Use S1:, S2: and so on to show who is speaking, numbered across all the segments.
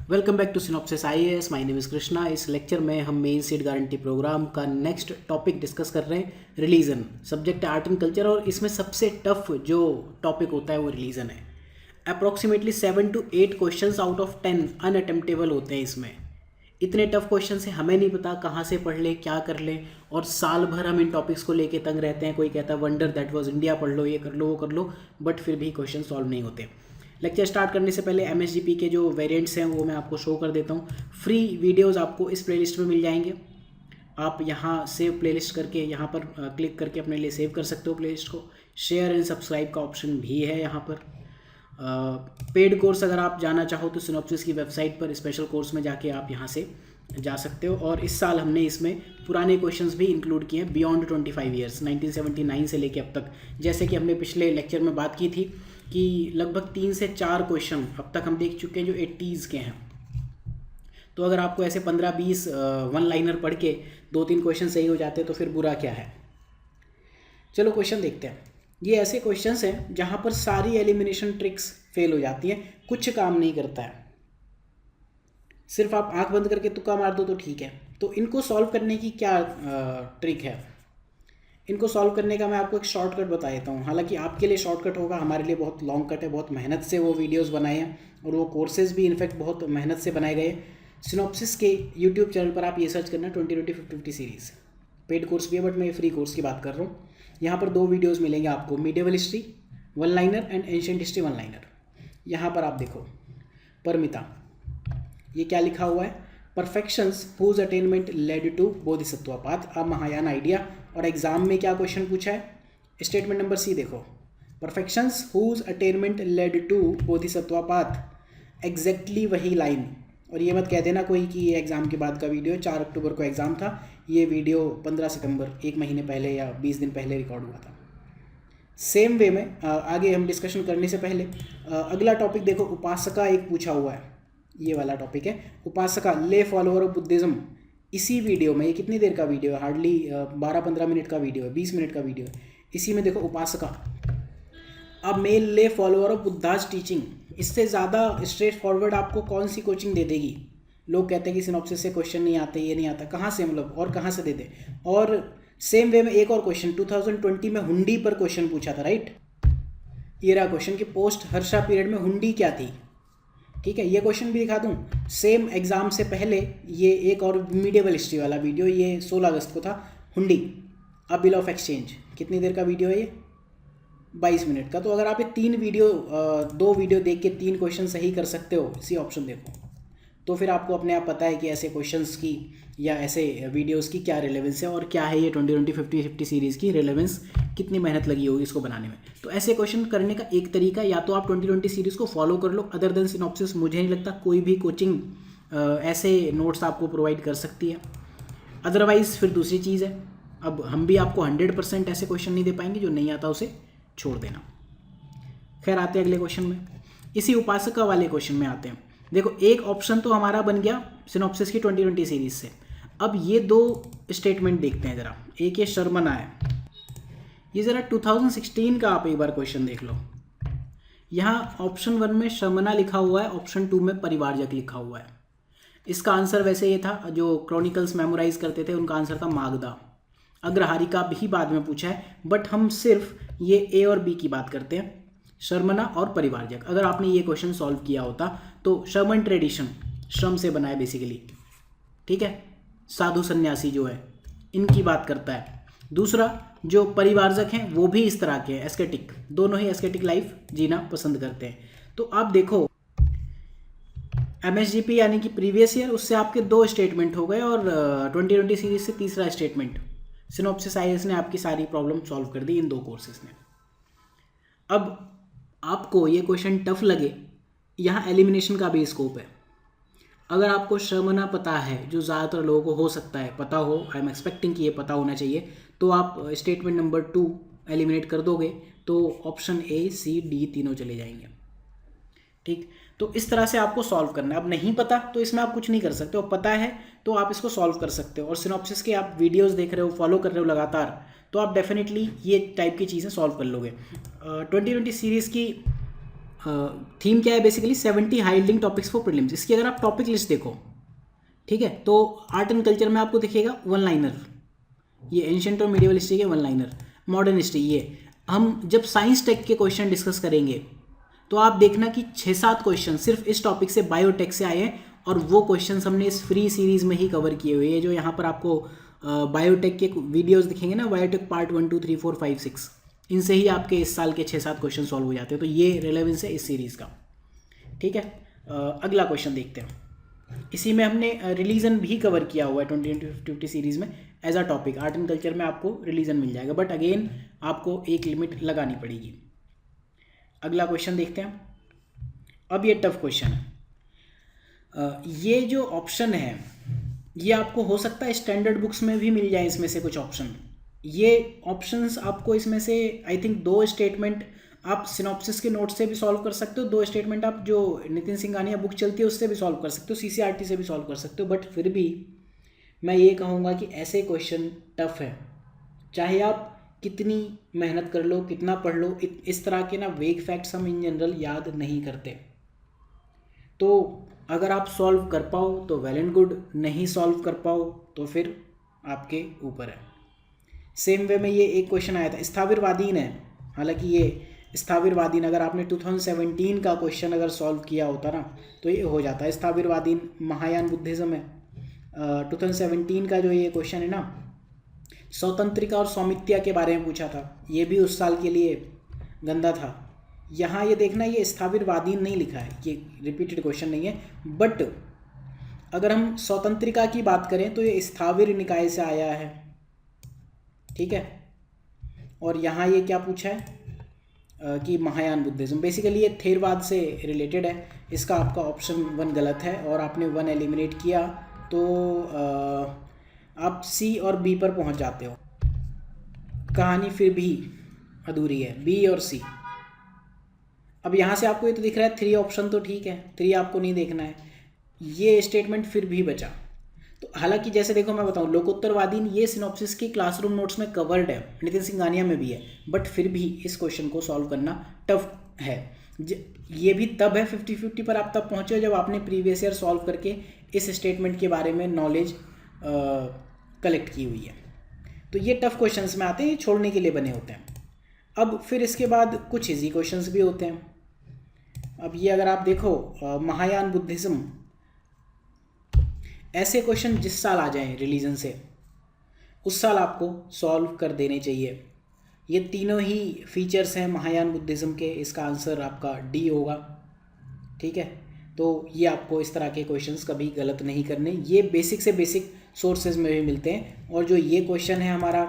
S1: Welcome back to synopsis IAS. My name is Krishna. इस lecture में हम मेन सीट गारंटी प्रोग्राम का next topic discuss कर रहे हैं। रिलीजन सब्जेक्ट है, आर्ट एंड कल्चर, और इसमें सबसे टफ जो टॉपिक होता है वो रिलीजन है। Approximately 7 to 8 questions out of 10 अनअटेम्प्टेबल होते हैं इसमें। इतने टफ क्वेश्चन से हमें नहीं पता कहाँ से पढ़ ले, क्या कर ले, और साल भर हम इन टॉपिक्स को लेके तंग रहते हैं। कोई कहता है वंडर दैट वाज इंडिया, पढ़ लो, ये कर लो, वो कर लो, बट फिर भी क्वेश्चन सॉल्व नहीं होते। लेक्चर स्टार्ट करने से पहले एमएसजीपी के जो वेरिएंट्स हैं वो मैं आपको शो कर देता हूँ। फ्री वीडियोस आपको इस प्लेलिस्ट में मिल जाएंगे। आप यहाँ सेव प्लेलिस्ट करके यहाँ पर क्लिक करके अपने लिए सेव कर सकते हो प्लेलिस्ट को। शेयर एंड सब्सक्राइब का ऑप्शन भी है यहाँ पर। पेड कोर्स अगर आप जाना चाहो तो सिनॉप्सिस की वेबसाइट पर स्पेशल कोर्स में जाके आप यहाँ से जा सकते हो। और इस साल हमने इसमें पुराने क्वेश्चंस भी इंक्लूड किए हैं बियॉन्ड 25 ईयर्स, 1979 से लेके अब तक। जैसे कि हमने पिछले लेक्चर में बात की थी कि लगभग 3 से 4 क्वेश्चन अब तक हम देख चुके हैं जो 80s के हैं। तो अगर आपको ऐसे 15-20 वन लाइनर पढ़ के 2-3 क्वेश्चन सही हो जाते हैं तो फिर बुरा क्या है। चलो क्वेश्चन देखते हैं। ये ऐसे क्वेश्चंस हैं जहाँ पर सारी एलिमिनेशन ट्रिक्स फेल हो जाती है, कुछ काम नहीं करता है। सिर्फ आप आंख बंद करके तुक्का मार दो तो ठीक है। तो इनको सॉल्व करने की क्या ट्रिक है? इनको सॉल्व करने का मैं आपको एक शॉर्टकट बता देता हूँ। हालांकि आपके लिए शॉर्टकट होगा, हमारे लिए बहुत लॉन्ग कट है। बहुत मेहनत से वो वीडियोस बनाए हैं और वो कोर्सेज भी इनफैक्ट बहुत मेहनत से बनाए गए। सिनॉप्सिस के यूट्यूब चैनल पर आप ये सर्च करना 2020-50 सीरीज़। पेड कोर्स भी है, बट मैं फ्री कोर्स की बात कर रहा हूँ। यहाँ पर 2 वीडियोज़ मिलेंगे आपको, medieval history one liner and ancient history one liner. यहाँ पर आप देखो परमिता, ये क्या लिखा हुआ है? Perfections whose attainment led to Bodhisattva path, a Mahayana idea. और एग्जाम में क्या क्वेश्चन पूछा है? स्टेटमेंट नंबर सी देखो, perfections whose attainment led to Bodhisattva path. Exactly वही लाइन। और ये मत कह देना कोई कि ये एग्ज़ाम के बाद का वीडियो है। 4 अक्टूबर को एग्ज़ाम था, ये वीडियो 15 सितंबर, 1 महीने पहले या 20 दिन पहले रिकॉर्ड हुआ था। सेम वे में आगे हम डिस्कशन करने से पहले अगला टॉपिक देखो, उपासका एक पूछा हुआ है। ये वाला टॉपिक है उपासका, ले फॉलोअर ऑफ बुद्धिज्म। इसी वीडियो में, ये कितनी देर का वीडियो है? हार्डली 12-15 मिनट का वीडियो है, 20 मिनट का वीडियो है। इसी में देखो उपासका, अब मेल ले फॉलोअर ऑफ बुद्धाज टीचिंग। इससे ज़्यादा स्ट्रेट फॉरवर्ड आपको कौन सी कोचिंग दे देगी? लोग कहते हैं कि सिनॉप्सिस से क्वेश्चन नहीं आते, ये नहीं आता, कहाँ से मतलब, और कहाँ से दे दे। और सेम वे में एक और क्वेश्चन 2020 में हुंडी पर क्वेश्चन पूछा था, राइट? ये रहा क्वेश्चन कि पोस्ट हर्षा पीरियड में हुंडी क्या थी। ठीक है, ये क्वेश्चन भी दिखा दूं। सेम एग्जाम से पहले ये एक और मीडिएवल हिस्ट्री वाला वीडियो, ये 16 अगस्त को था। हुंडी अ बिल ऑफ एक्सचेंज, कितनी देर का वीडियो है ये? 22 मिनट का। तो अगर आप ये 2 वीडियो देख के 3 क्वेश्चन सही कर सकते हो, इसी ऑप्शन देखो, तो फिर आपको अपने आप पता है कि ऐसे क्वेश्चंस की या ऐसे वीडियोस की क्या रिलेवेंस है और क्या है ये 2020-50 सीरीज़ की रिलेवेंस, कितनी मेहनत लगी होगी इसको बनाने में। तो ऐसे क्वेश्चन करने का एक तरीका, या तो आप 2020 सीरीज़ को फॉलो कर लो। अदर देन सिनॉप्सिस मुझे नहीं लगता कोई भी कोचिंग ऐसे नोट्स आपको प्रोवाइड कर सकती है। अदरवाइज़ फिर दूसरी चीज़ है, अब हम भी आपको 100% ऐसे क्वेश्चन नहीं दे पाएंगे, जो नहीं आता उसे छोड़ देना। खैर आते हैं अगले क्वेश्चन में। इसी उपासका वाले क्वेश्चन में आते हैं। देखो, एक ऑप्शन तो हमारा बन गया सिनॉप्सिस की 2020 सीरीज से। अब ये 2 स्टेटमेंट देखते हैं ज़रा। एक ये शर्मना है, ये ज़रा 2016 का आप एक बार क्वेश्चन देख लो। यहाँ ऑप्शन 1 में शर्मना लिखा हुआ है, ऑप्शन 2 में परिवारजक लिखा हुआ है। इसका आंसर वैसे ये था, जो क्रॉनिकल्स मेमोराइज करते थे उनका आंसर था मागधा। अग्रहारिका भी बाद में पूछा है, बट हम सिर्फ ये ए और बी की बात करते हैं, शर्मना और परिवारजक। अगर आपने ये क्वेश्चन सॉल्व किया होता तो शर्मन ट्रेडिशन, श्रम से बना है बेसिकली, ठीक है, साधु सन्यासी जो है इनकी बात करता है। दूसरा जो परिवारजक हैं वो भी इस तरह के हैं, एस्केटिक, दोनों ही एस्केटिक लाइफ जीना पसंद करते हैं। तो आप देखो एमएसजीपी यानी कि प्रीवियस ईयर, उससे आपके 2 स्टेटमेंट हो गए, और 2020 सीरीज से तीसरा स्टेटमेंट। सिनॉप्सिस आईएएस ने आपकी सारी प्रॉब्लम सॉल्व कर दी इन 2 कोर्सेज ने। अब आपको ये क्वेश्चन टफ लगे, यहाँ एलिमिनेशन का भी स्कोप है। अगर आपको शर्मना पता है, जो ज़्यादातर लोगों को हो सकता है पता हो, आई एम एक्सपेक्टिंग कि ये पता होना चाहिए, तो आप स्टेटमेंट नंबर 2 एलिमिनेट कर दोगे तो ऑप्शन ए, सी, डी तीनों चले जाएंगे। ठीक, तो इस तरह से आपको सॉल्व करना है। अब नहीं पता तो इसमें आप कुछ नहीं कर सकते, और पता है तो आप इसको सॉल्व कर सकते हो। और सिनॉप्सिस के आप वीडियोस देख रहे हो, फॉलो कर रहे हो लगातार, तो आप डेफिनेटली ये टाइप की चीज़ें सॉल्व कर लोगे। 2020 सीरीज़ की थीम क्या है basically 70 high yielding topics for prelims. इसकी अगर आप टॉपिक लिस्ट देखो, ठीक है, तो आर्ट एंड कल्चर में आपको दिखेगा वन लाइनर, ये एंशिएंट और मीडिएवल हिस्ट्री के वन लाइनर, मॉडर्न हिस्ट्री ये। हम जब साइंस टेक के क्वेश्चन डिस्कस करेंगे तो आप देखना कि 6-7 क्वेश्चन सिर्फ इस टॉपिक से बायोटेक से आए हैं, और वो क्वेश्चंस हमने इस फ्री सीरीज़ में ही कवर किए हुए हैं। जो यहाँ पर आपको बायोटेक के वीडियोस दिखेंगे ना, बायोटेक पार्ट 1 2 3 4 5 6, इनसे ही आपके इस साल के 6-7 क्वेश्चन सॉल्व हो जाते हैं। तो ये रिलेवेंस है इस सीरीज़ का, ठीक है। अगला क्वेश्चन देखते हैं। इसी में हमने रिलीजन भी कवर किया हुआ है 20-50 सीरीज़ में as a topic. Art and culture में आपको रिलीजन मिल जाएगा, बट अगेन आपको एक लिमिट लगानी पड़ेगी। अगला क्वेश्चन देखते हैं। अब ये टफ क्वेश्चन है। ये जो ऑप्शन है ये आपको हो सकता है स्टैंडर्ड बुक्स में भी मिल जाए, इसमें से कुछ ऑप्शन। ये ऑप्शंस आपको इसमें से आई थिंक 2 स्टेटमेंट आप सिनॉप्सिस के नोट से भी सॉल्व कर सकते हो, 2 स्टेटमेंट आप जो नितिन सिंघानिया बुक चलती है उससे भी सॉल्व कर सकते हो, सीसीआरटी से भी सॉल्व कर सकते हो। बट फिर भी मैं ये कहूँगा कि ऐसे क्वेश्चन टफ है, चाहे आप कितनी मेहनत कर लो, कितना पढ़ लो, इस तरह के ना वेग फैक्ट्स हम इन जनरल याद नहीं करते। तो अगर आप सॉल्व कर पाओ तो वेल एंड गुड, नहीं सॉल्व कर पाओ तो फिर आपके ऊपर है। सेम वे में ये एक क्वेश्चन आया था स्थाविरवादीन है, हालांकि ये स्थाविरवादीन अगर आपने 2017 का क्वेश्चन अगर सॉल्व किया होता ना तो ये हो जाता है। स्थाविरवादीन महायान बुद्धिज़्म है। 2017 का जो ये क्वेश्चन है ना, स्वतंत्रिका और स्वामित्व के बारे में पूछा था, ये भी उस साल के लिए गंदा था। यहाँ ये देखना, ये स्थाविरवादीन नहीं लिखा है, ये रिपीटेड क्वेश्चन नहीं है। बट अगर हम स्वतंत्रिका की बात करें तो ये स्थाविर निकाय से आया है, ठीक है। और यहाँ ये क्या पूछा है कि महायान बुद्धिज्म, बेसिकली ये थेरवाद से रिलेटेड है। इसका आपका ऑप्शन 1 गलत है और आपने 1 एलिमिनेट किया तो आप सी और बी पर पहुंच जाते हो। कहानी फिर भी अधूरी है, बी और सी। अब यहाँ से आपको ये तो दिख रहा है 3 ऑप्शन, तो ठीक है, 3 आपको नहीं देखना है, ये स्टेटमेंट फिर भी बचा। तो हालांकि जैसे देखो मैं बताऊँ, लोकोत्तरवादी ये सिनॉप्सिस की क्लासरूम नोट्स में कवर्ड है, नितिन सिंघानिया में भी है, बट फिर भी इस क्वेश्चन को सॉल्व करना टफ है। ये भी तब है 50-50 पर आप तब पहुँचे जब आपने प्रीवियस ईयर सॉल्व करके इस स्टेटमेंट के बारे में नॉलेज कलेक्ट की हुई है। तो ये टफ क्वेश्चंस में आते हैं, ये छोड़ने के लिए बने होते हैं। अब फिर इसके बाद कुछ इजी क्वेश्चंस भी होते हैं। अब ये अगर आप देखो महायान बुद्धिज्म, ऐसे क्वेश्चन जिस साल आ जाएं रिलीजन से उस साल आपको सॉल्व कर देने चाहिए। ये तीनों ही फीचर्स हैं महायान बुद्धिज्म के, इसका आंसर आपका डी होगा, ठीक है। तो ये आपको इस तरह के क्वेश्चंस कभी गलत नहीं करने, ये बेसिक से बेसिक सोर्सेज में भी मिलते हैं। और जो ये क्वेश्चन है हमारा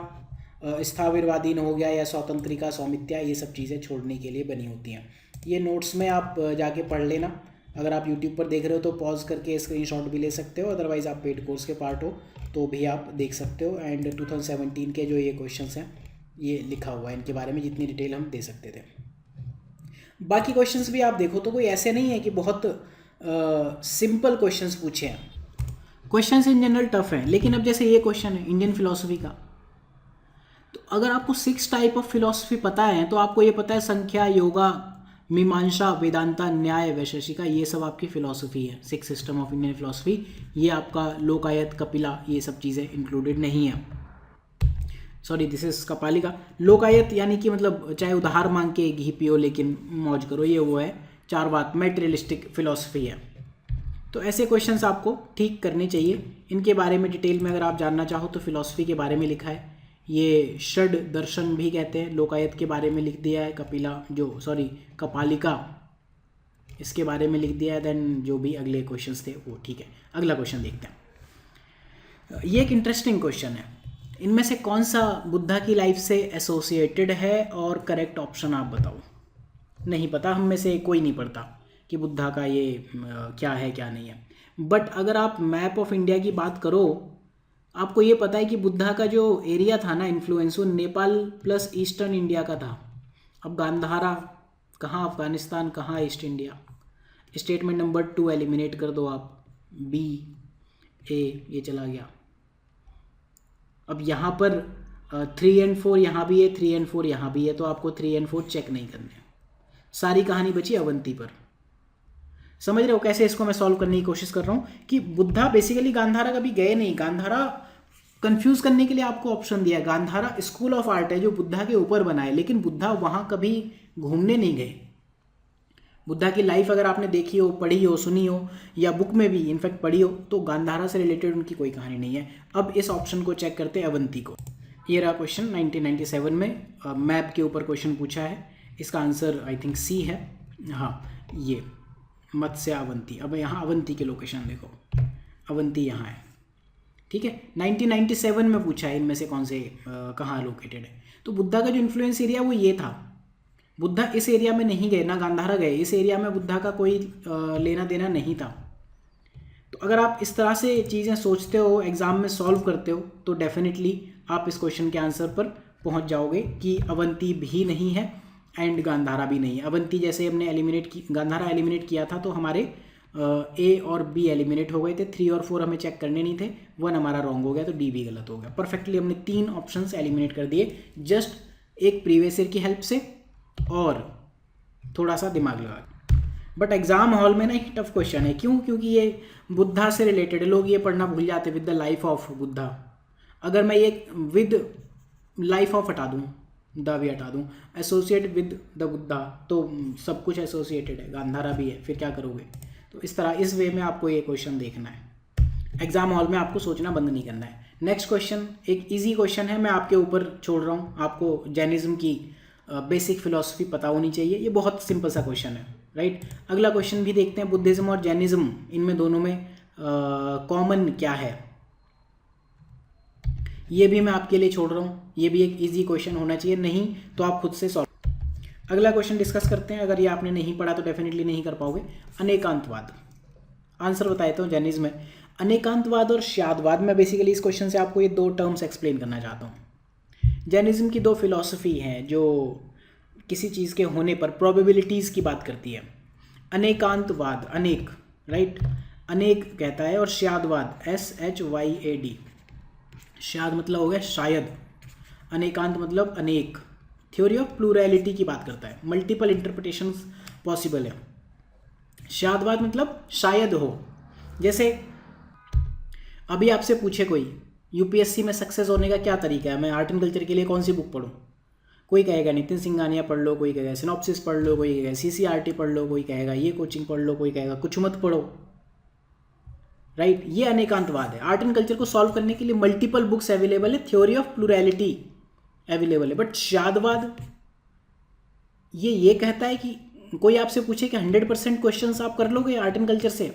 S1: स्थाविरवादीन हो गया या स्वतंत्रिका स्वामित्व, ये सब चीज़ें छोड़ने के लिए बनी होती हैं। ये नोट्स में आप जाके पढ़ लेना। अगर आप यूट्यूब पर देख रहे हो तो पॉज करके स्क्रीनशॉट भी ले सकते हो, अदरवाइज़ आप पेड कोर्स के पार्ट हो तो भी आप देख सकते हो। एंड 2017 के जो ये क्वेश्चंस हैं ये लिखा हुआ है, इनके बारे में जितनी डिटेल हम दे सकते थे। बाकी क्वेश्चंस भी आप देखो तो कोई ऐसे नहीं है कि बहुत सिंपल क्वेश्चंस पूछे हैं, क्वेश्चंस इन जनरल टफ हैं। लेकिन अब जैसे ये क्वेश्चन है इंडियन फिलॉसफी का, तो अगर आपको 6 टाइप ऑफ फिलॉसफी पता है तो आपको ये पता है संख्या, योगा, मीमांसा, वेदांता, न्याय, वैशेषिका, ये सब आपकी फिलॉसफी है। 6 सिस्टम ऑफ इंडियन फिलॉसफी, ये आपका लोकायत, कपिला, ये सब चीज़ें इंक्लूडेड नहीं है। Sorry, this is Kapalika. Lokayata यानी कि मतलब चाहे उधार मांग के घी पियो लेकिन मौज करो, ये वो है। चारवाक मेटेरियलिस्टिक फिलॉसफी है। तो ऐसे क्वेश्चंस आपको ठीक करने चाहिए। इनके बारे में डिटेल में अगर आप जानना चाहो तो फिलॉसफी के बारे में लिखा है, ये षड दर्शन भी कहते हैं। लोकायत के बारे में लिख दिया है, कपालिका इसके बारे में लिख दिया है। देन जो भी अगले क्वेश्चंस थे वो ठीक है। अगला क्वेश्चन देखते हैं। ये एक इंटरेस्टिंग क्वेश्चन है। इनमें से कौन सा बुद्धा की लाइफ से एसोसिएटेड है और करेक्ट ऑप्शन आप बताओ। नहीं पता, हम में से कोई नहीं पढ़ता कि बुद्धा का ये क्या है क्या नहीं है। बट अगर आप मैप ऑफ इंडिया की बात करो, आपको ये पता है कि बुद्धा का जो एरिया था ना इन्फ्लुएंस, वो नेपाल प्लस ईस्टर्न इंडिया का था। अब गांधारा कहाँ, अफगानिस्तान कहाँ, east India. Statement number 2 eliminate कर दो आप, बी ए ये चला गया। अब यहाँ पर 3 and 4 यहाँ भी है, 3 and 4 यहाँ भी है, तो आपको 3 and 4 चेक नहीं करने। सारी कहानी बची अवंती पर। समझ रहे हो कैसे इसको मैं सॉल्व करने की कोशिश कर रहा हूँ कि बुद्धा बेसिकली गांधारा कभी गए नहीं। गांधारा कंफ्यूज करने के लिए आपको ऑप्शन दिया है। गांधारा स्कूल ऑफ आर्ट है जो बुद्धा के ऊपर बना है, लेकिन बुद्धा वहाँ कभी घूमने नहीं गए। बुद्धा की लाइफ अगर आपने देखी हो, पढ़ी हो, सुनी हो या बुक में भी इनफैक्ट पढ़ी हो, तो गांधारा से रिलेटेड उनकी कोई कहानी नहीं है। अब इस ऑप्शन को चेक करते हैं, अवंती को। ये रहा क्वेश्चन 1997 में मैप के ऊपर क्वेश्चन पूछा है। इसका आंसर आई थिंक सी है। हाँ, ये मत्स्य अवंती। अब यहाँ अवंती के लोकेशन देखो, अवंती यहाँ है, ठीक है। 1997 में पूछा है इनमें से कौन से कहाँ लोकेटेड है। तो बुद्धा का जो इन्फ्लुएंस एरिया वो ये था। बुद्धा इस एरिया में नहीं गए, ना गांधारा गए। इस एरिया में बुद्धा का कोई लेना देना नहीं था। तो अगर आप इस तरह से चीज़ें सोचते हो, एग्ज़ाम में सॉल्व करते हो, तो डेफिनेटली आप इस क्वेश्चन के आंसर पर पहुंच जाओगे कि अवंती भी नहीं है एंड गांधारा भी नहीं है। अवंती जैसे हमने एलिमिनेट की, गांधारा एलिमिनेट किया था तो हमारे ए और बी एलिमिनेट हो गए थे। 3 और 4 हमें चेक करने नहीं थे। 1 हमारा रॉन्ग हो गया तो डी भी गलत हो गया। परफेक्टली हमने 3 ऑप्शंस एलिमिनेट कर दिए जस्ट एक प्रीवियस ईयर की हेल्प से और थोड़ा सा दिमाग लगा के। बट एग्जाम हॉल में ना एक टफ क्वेश्चन है। क्यों? क्योंकि ये बुद्धा से रिलेटेड है। लोग ये पढ़ना भूल जाते with the life of Buddha. अगर मैं ये विद लाइफ ऑफ हटा दूँ, द भी हटा दूँ, एसोसिएट विद द बुद्धा, तो सब कुछ एसोसिएटेड है, गांधारा भी है, फिर क्या करोगे? तो इस तरह, इस वे में आपको ये क्वेश्चन देखना है। एग्जाम हॉल में आपको सोचना बंद नहीं करना है। नेक्स्ट क्वेश्चन एक इजी क्वेश्चन है, मैं आपके ऊपर छोड़ रहा हूँ। आपको जैनिज्म की बेसिक फिलॉसफी पता होनी चाहिए। ये बहुत सिंपल सा क्वेश्चन है, राइट। अगला क्वेश्चन भी देखते हैं। बुद्धिज्म और जैनिज्म, इनमें दोनों में कॉमन क्या है, ये भी मैं आपके लिए छोड़ रहा हूँ। ये भी एक इजी क्वेश्चन होना चाहिए, नहीं तो आप खुद से सॉल्व। अगला क्वेश्चन डिस्कस करते हैं। अगर ये आपने नहीं पढ़ा तो डेफिनेटली नहीं कर पाओगे। अनेकांतवाद, आंसर बताए तो जैनिज्म है। अनेकांतवाद और श्यादवाद, मैं बेसिकली इस क्वेश्चन से आपको ये 2 टर्म्स एक्सप्लेन करना चाहता हूँ। जैनिज्म की 2 फिलॉसफी हैं जो किसी चीज़ के होने पर प्रोबेबिलिटीज़ की बात करती है। अनेकांतवाद, अनेक, राइट, अनेक कहता है, और श्यादवाद, SHYAD। श्याद मतलब हो गया शायद, अनेकांत मतलब अनेक। थ्योरी ऑफ प्लूरैलिटी की बात करता है, मल्टीपल इंटरप्रिटेशंस पॉसिबल है। श्यादवाद मतलब शायद हो। जैसे अभी आपसे पूछे कोई यूपीएससी में सक्सेस होने का क्या तरीका है, मैं आर्ट एंड कल्चर के लिए कौन सी बुक पढूं? कोई कहेगा नितिन सिंघानिया पढ़ लो, कोई कहेगा सिनॉप्सिस पढ़ लो, कोई कहेगा CCRT पढ़ लो, कोई कहेगा ये कोचिंग पढ़ लो, कोई कहेगा कुछ मत पढ़ो, राइट। ये अनेकांतवाद है। आर्ट एंड कल्चर को सॉल्व करने के लिए मल्टीपल बुक्स अवेलेबल है, थ्योरी ऑफ प्लूरैलिटी अवेलेबल है। बट श्यादवाद ये कहता है कि कोई आपसे पूछे कि 100% क्वेश्चंस आप कर लोगे आर्ट एंड कल्चर से?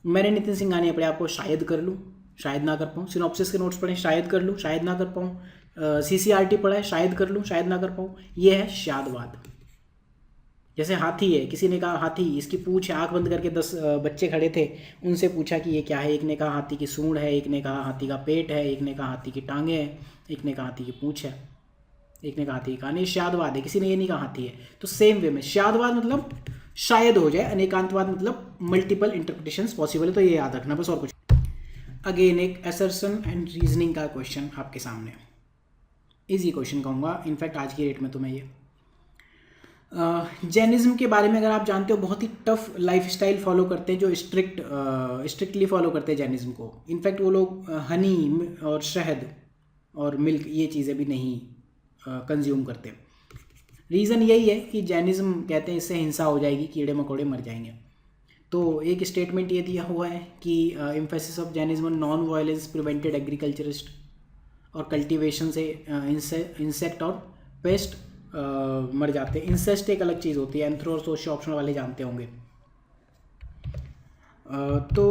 S1: मैंने नितिन सिंघानिया पढ़े, आपको शायद कर लूँ, शायद ना कर पाऊँ। सिनॉप्सिस के नोट्स पढ़े, शायद कर लूँ, शायद ना कर पाऊँ। CCRT पढ़ा है, शायद कर लूँ, शायद ना कर पाऊँ। ये है श्यादवाद। जैसे हाथी है, किसी ने कहा हाथी, इसकी पूंछ है, आंख बंद करके 10 बच्चे खड़े थे, उनसे पूछा कि ये क्या है। एक ने कहा हाथी की सूंड है, एक ने कहा हाथी का पेट है, एक ने कहा हाथी की टांगे हैं, एक ने कहा हाथी की पूंछ है, एक ने कहा हाथी की कान है। श्यादवाद है, किसी ने ये नहीं कहा हाथी है। तो सेम वे में श्यादवाद मतलब शायद हो जाए, अनेकांतवाद मतलब मल्टीपल इंटरप्रिटेशंस पॉसिबल है। तो ये याद रखना बस, और कुछ। अगेन एक असर्शन एंड रीजनिंग का क्वेश्चन आपके सामने, इजी क्वेश्चन कहूँगा इनफैक्ट आज की डेट में। तो मैं ये जैनिज्म के बारे में अगर आप जानते हो, बहुत ही टफ लाइफस्टाइल फॉलो करते हैं, जो स्ट्रिक्टली फॉलो करते हैं जैनिज्म को। इनफैक्ट वो लोग हनी और शहद और मिल्क, ये चीज़ें भी नहीं कंज्यूम करते। रीज़न यही है कि जैनिज्म कहते हैं इससे हिंसा हो जाएगी, कीड़े मकोड़े मर जाएंगे। तो एक स्टेटमेंट ये दिया हुआ है कि emphasis of Jainism non violence prevented agriculturist, और कल्टीवेशन से इंसेक्ट और पेस्ट मर जाते हैं। इंसेस्ट एक अलग चीज़ होती है, एंथ्रो और सोशियो ऑप्शन वाले जानते होंगे। तो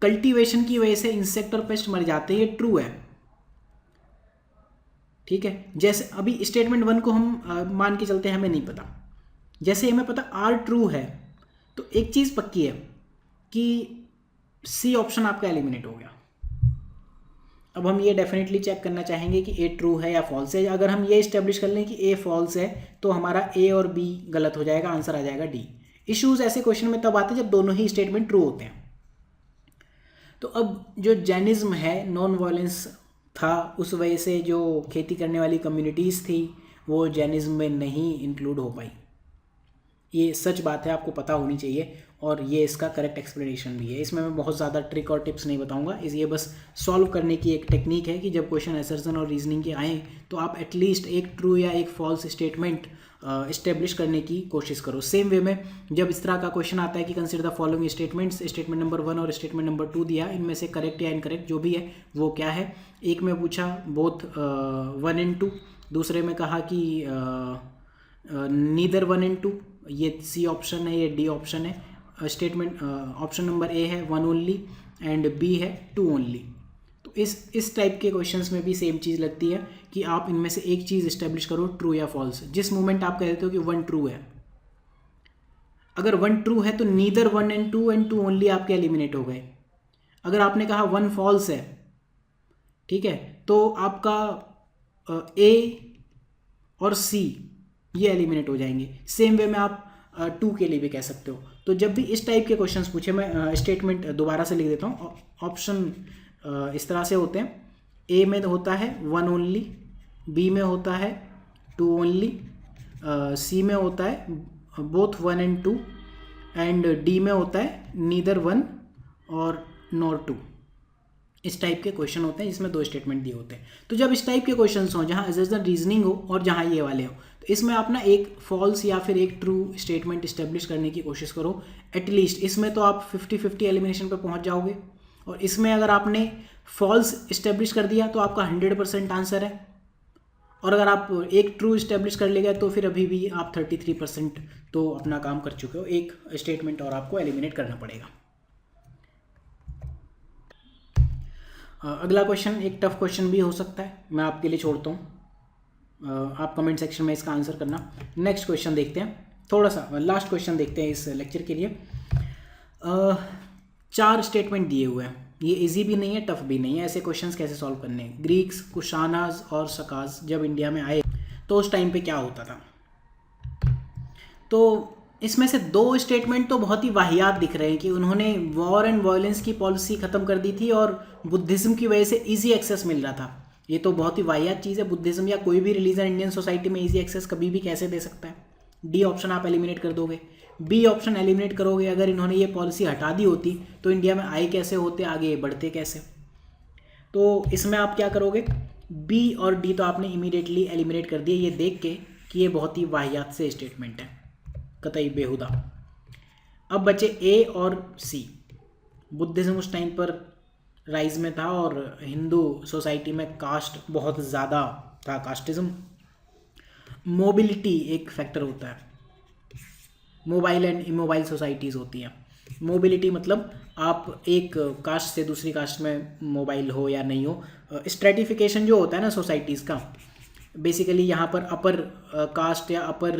S1: कल्टीवेशन की वजह से इंसेक्ट और पेस्ट मर जाते हैं, ये ट्रू है, ठीक है। जैसे अभी स्टेटमेंट 1 को हम मान के चलते हैं, हमें नहीं पता। जैसे हमें पता R ट्रू है, तो एक चीज़ पक्की है कि C ऑप्शन आपका एलिमिनेट हो गया। अब हम ये डेफिनेटली चेक करना चाहेंगे कि A ट्रू है या फॉल्स है। अगर हम ये इस्टेब्लिश कर लें कि A फॉल्स है, तो हमारा A और B गलत हो जाएगा, आंसर आ जाएगा D। इश्यूज ऐसे क्वेश्चन में तब आते हैं जब दोनों ही स्टेटमेंट ट्रू होते हैं। तो अब जो जैनिज्म है, नॉन वायलेंस था, उस वजह से जो खेती करने वाली कम्युनिटीज़ थी वो जैनिज्म में नहीं इंक्लूड हो पाई। ये सच बात है, आपको पता होनी चाहिए, और ये इसका करेक्ट एक्सप्लेनेशन भी है। इसमें मैं बहुत ज़्यादा ट्रिक और टिप्स नहीं बताऊंगा, ये बस सॉल्व करने की एक टेक्निक है कि जब क्वेश्चन असर्शन और रीजनिंग के आएँ तो आप एटलीस्ट एक ट्रू या एक फॉल्स स्टेटमेंट इस्टेब्लिश करने की कोशिश करो। सेम वे में जब इस तरह का क्वेश्चन आता है कि consider the following statements, statement number 1 और स्टेटमेंट नंबर 2 दिया, इनमें से करेक्ट या इनकरेक्ट जो भी है वो क्या है। एक में पूछा बोथ 1 and 2, दूसरे में कहा कि नीदर 1 and 2, ये सी ऑप्शन है, ये डी ऑप्शन है। स्टेटमेंट ऑप्शन नंबर ए है 1 ओनली एंड बी है 2 ओनली। तो इस टाइप के क्वेश्चंस में भी सेम चीज़ लगती है कि आप इनमें से एक चीज़ इस्टेब्लिश करो, ट्रू या फॉल्स। जिस मोमेंट आप कह देते हो कि 1 ट्रू है, अगर 1 ट्रू है तो नीदर 1 and 2 and 2 ओनली आपके एलिमिनेट हो गए। अगर आपने कहा 1 फॉल्स है, ठीक है, तो आपका ए और सी ये एलिमिनेट हो जाएंगे। सेम वे में आप 2 के लिए भी कह सकते हो। तो जब भी इस टाइप के क्वेश्चंस पूछे, मैं स्टेटमेंट दोबारा से लिख देता हूँ। ऑप्शन इस तरह से होते हैं, ए में होता है 1 ओनली, बी में होता है 2 ओनली, सी में होता है बोथ 1 and 2 एंड डी में होता है नीदर 1 और नॉर 2। इस टाइप के क्वेश्चन होते हैं जिसमें 2 स्टेटमेंट दिए होते हैं। तो जब इस टाइप के क्वेश्चंस हों जहाँ असर्शन रीजनिंग हो और जहाँ ये वाले हो, तो इसमें आप ना एक फॉल्स या फिर एक ट्रू स्टेटमेंट इस्टेब्लिश करने की कोशिश करो। एटलीस्ट इसमें तो आप 50-50 एलिमिनेशन पे पहुँच जाओगे, और इसमें अगर आपने फॉल्स इस्टेब्लिश कर दिया तो आपका 100% आंसर है, और अगर आप एक ट्रू इस्टेब्लिश कर ले गए तो फिर अभी भी आप 33% तो अपना काम कर चुके हो। एक स्टेटमेंट और आपको एलिमिनेट करना पड़ेगा। अगला क्वेश्चन एक टफ क्वेश्चन भी हो सकता है, मैं आपके लिए छोड़ता हूँ, आप कमेंट सेक्शन में इसका आंसर करना। नेक्स्ट क्वेश्चन देखते हैं, थोड़ा सा लास्ट क्वेश्चन देखते हैं इस लेक्चर के लिए। 4 स्टेटमेंट दिए हुए हैं, ये इजी भी नहीं है टफ भी नहीं है। ऐसे क्वेश्चंस कैसे सॉल्व करने हैं। ग्रीक्स, कुशानाज और सकाज जब इंडिया में आए तो उस टाइम पे क्या होता था। तो इसमें से 2 स्टेटमेंट तो बहुत ही वाहियात दिख रहे हैं कि उन्होंने वॉर एंड वायलेंस की पॉलिसी ख़त्म कर दी थी और बुद्धिज़्म की वजह से इजी एक्सेस मिल रहा था। ये तो बहुत ही वाहियात चीज़ है। बुद्धिज़्म या कोई भी रिलीजन इंडियन सोसाइटी में इजी एक्सेस कभी भी कैसे दे सकता है। डी ऑप्शन आप एलिमिनेट कर दोगे, बी ऑप्शन एलिमिनेट करोगे। अगर इन्होंने ये पॉलिसी हटा दी होती तो इंडिया में आए कैसे होते, आगे बढ़ते कैसे। तो इसमें आप क्या करोगे, बी और डी तो आपने इमीडिएटली एलिमिनेट कर दिए ये देख के कि ये बहुत ही वाहियात से स्टेटमेंट है, कतई बेहुदा। अब बचे ए और सी। बुद्धिज़्म उस टाइम पर राइज में था और हिंदू सोसाइटी में कास्ट बहुत ज़्यादा था, कास्टिज्म। मोबिलिटी एक फैक्टर होता है, मोबाइल एंड इमोबाइल सोसाइटीज़ होती हैं। मोबिलिटी मतलब आप एक कास्ट से दूसरी कास्ट में मोबाइल हो या नहीं हो। स्ट्रेटिफिकेशन जो होता है ना सोसाइटीज़ का, बेसिकली यहाँ पर अपर कास्ट या अपर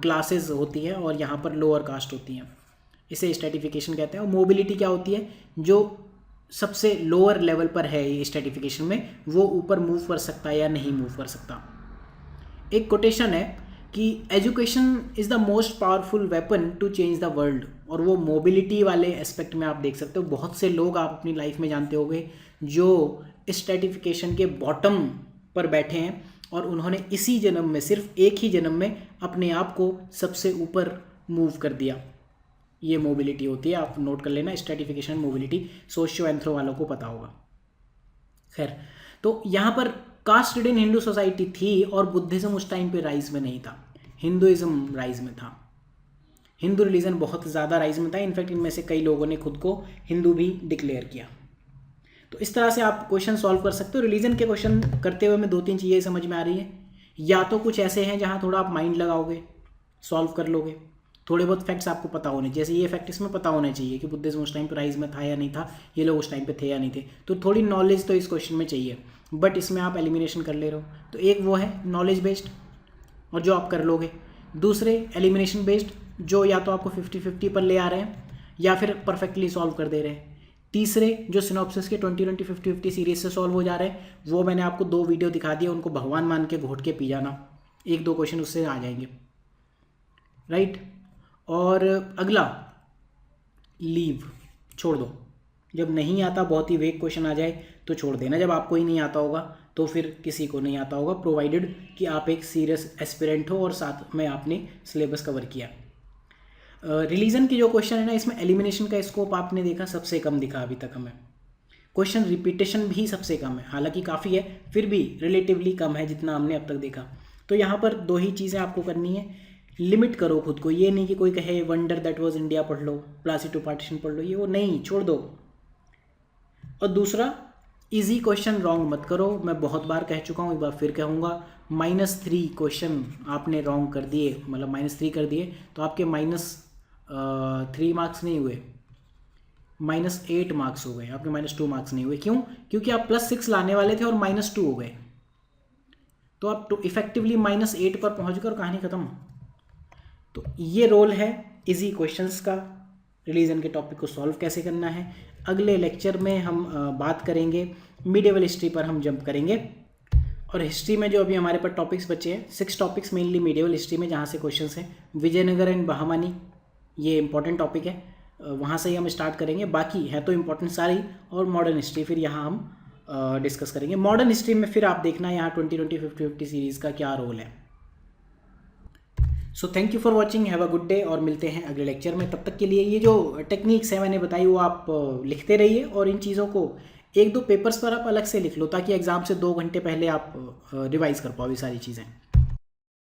S1: क्लासेस होती हैं और यहाँ पर लोअर कास्ट होती हैं, इसे स्ट्रेटिफिकेशन कहते हैं। और मोबिलिटी क्या होती है, जो सबसे लोअर लेवल पर है ये स्ट्रेटिफिकेशन में, वो ऊपर मूव कर सकता है या नहीं मूव कर सकता। एक कोटेशन है कि education is the most powerful weapon to change the world, और वो मोबिलिटी वाले एस्पेक्ट में आप देख सकते हो। बहुत से लोग आप अपनी लाइफ में जानते होंगे जो स्ट्रेटिफिकेशन के बॉटम पर बैठे हैं और उन्होंने इसी जन्म में, सिर्फ एक ही जन्म में अपने आप को सबसे ऊपर मूव कर दिया। ये मोबिलिटी होती है, आप नोट कर लेना। स्ट्रेटिफिकेशन मोबिलिटी सोशियो एंथ्रो वालों को पता होगा। खैर, तो यहाँ पर कास्ट रिडन हिंदू सोसाइटी थी और बुद्धिज़्म उस टाइम पे राइज में नहीं था, हिंदुइज्म राइज में था। हिंदू रिलीजन बहुत ज़्यादा राइज में था। इनफैक्ट इनमें से कई लोगों ने खुद को हिंदू भी डिक्लेयर किया। तो इस तरह से आप क्वेश्चन सॉल्व कर सकते हो। रिलीजन के क्वेश्चन करते हुए में 2-3 चीज़ें समझ में आ रही है। या तो कुछ ऐसे हैं जहाँ थोड़ा आप माइंड लगाओगे, सॉल्व कर लोगे। थोड़े बहुत फैक्ट्स आपको पता होने, जैसे ये फैक्ट इसमें पता होना चाहिए कि बुद्धिज़्म उस टाइम पर राइज में था या नहीं था, ये लोग उस टाइम पे थे या नहीं थे। तो थोड़ी नॉलेज तो इस क्वेश्चन में चाहिए, बट इसमें आप एलिमिनेशन कर ले रहे हो। तो एक वो है नॉलेज बेस्ड और जो आप कर लोगे। दूसरे एलिमिनेशन बेस्ड जो या तो आपको 50-50 पर ले आ रहे हैं या फिर परफेक्टली सॉल्व कर दे रहे हैं। तीसरे जो सिनॉप्सिस के 20-20 50-50 सीरीज से सॉल्व हो जा रहे हैं, वो मैंने आपको 2 वीडियो दिखा दिए, उनको भगवान मान के घोट के पी जाना, 1-2 क्वेश्चन उससे आ जाएंगे, राइट। और अगला लीव, छोड़ दो। जब नहीं आता, बहुत ही वेग क्वेश्चन आ जाए तो छोड़ देना। जब आपको ही नहीं आता होगा तो फिर किसी को नहीं आता होगा, प्रोवाइडेड कि आप एक सीरियस एस्पिरेंट हो और साथ में आपने सिलेबस कवर किया। रिलीजन की जो क्वेश्चन है ना, इसमें एलिमिनेशन का स्कोप आपने देखा सबसे कम दिखा अभी तक हमें। क्वेश्चन रिपीटेशन भी सबसे कम है, हालांकि काफ़ी है फिर भी रिलेटिवली कम है जितना हमने अब तक देखा। तो यहाँ पर दो ही चीज़ें आपको करनी है, लिमिट करो खुद को। ये नहीं कि कोई कहे वंडर दैट वाज इंडिया पढ़ लो, प्लासी टू पार्टीशन पढ़ लो, ये वो नहीं, छोड़ दो। और दूसरा, इजी क्वेश्चन रॉन्ग मत करो। मैं बहुत बार कह चुका हूँ, एक बार फिर कहूँगा, -3 क्वेश्चन आपने रॉन्ग कर दिए, मतलब -3 कर दिए तो आपके -3 मार्क्स नहीं हुए, -8 मार्क्स हो गए, आपके -2 मार्क्स नहीं हुए। क्यों? क्योंकि आप +6 लाने वाले थे और -2 हो गए, तो आप इफेक्टिवली -8 पर पहुंच गए और कहानी खत्म। तो ये रोल है इजी क्वेश्चंस का, रिलीजन के टॉपिक को सॉल्व कैसे करना है। अगले लेक्चर में हम बात करेंगे मिडिवल हिस्ट्री पर, हम जंप करेंगे। और हिस्ट्री में जो अभी हमारे पास टॉपिक्स बचे हैं, 6 टॉपिक्स मेनली मिडिवल हिस्ट्री में, जहाँ से क्वेश्चंस हैं। विजयनगर एंड बहामनी, ये इंपॉर्टेंट टॉपिक है, वहाँ से ही हम स्टार्ट करेंगे। बाकी है तो इंपॉर्टेंट सारी, और मॉडर्न हिस्ट्री फिर यहाँ हम डिस्कस करेंगे। मॉडर्न हिस्ट्री में फिर आप देखना यहाँ 2020 50-50 सीरीज़ का क्या रोल है। So thank you for watching, have a good day, और मिलते हैं अगले लेक्चर में। तब तक के लिए ये जो टेक्निक्स है मैंने बताई वो आप लिखते रहिए, और इन चीज़ों को 1-2 पेपर्स पर आप अलग से लिख लो, ताकि एग्ज़ाम से 2 घंटे पहले आप रिवाइज़ कर पाओ ये सारी चीज़ें।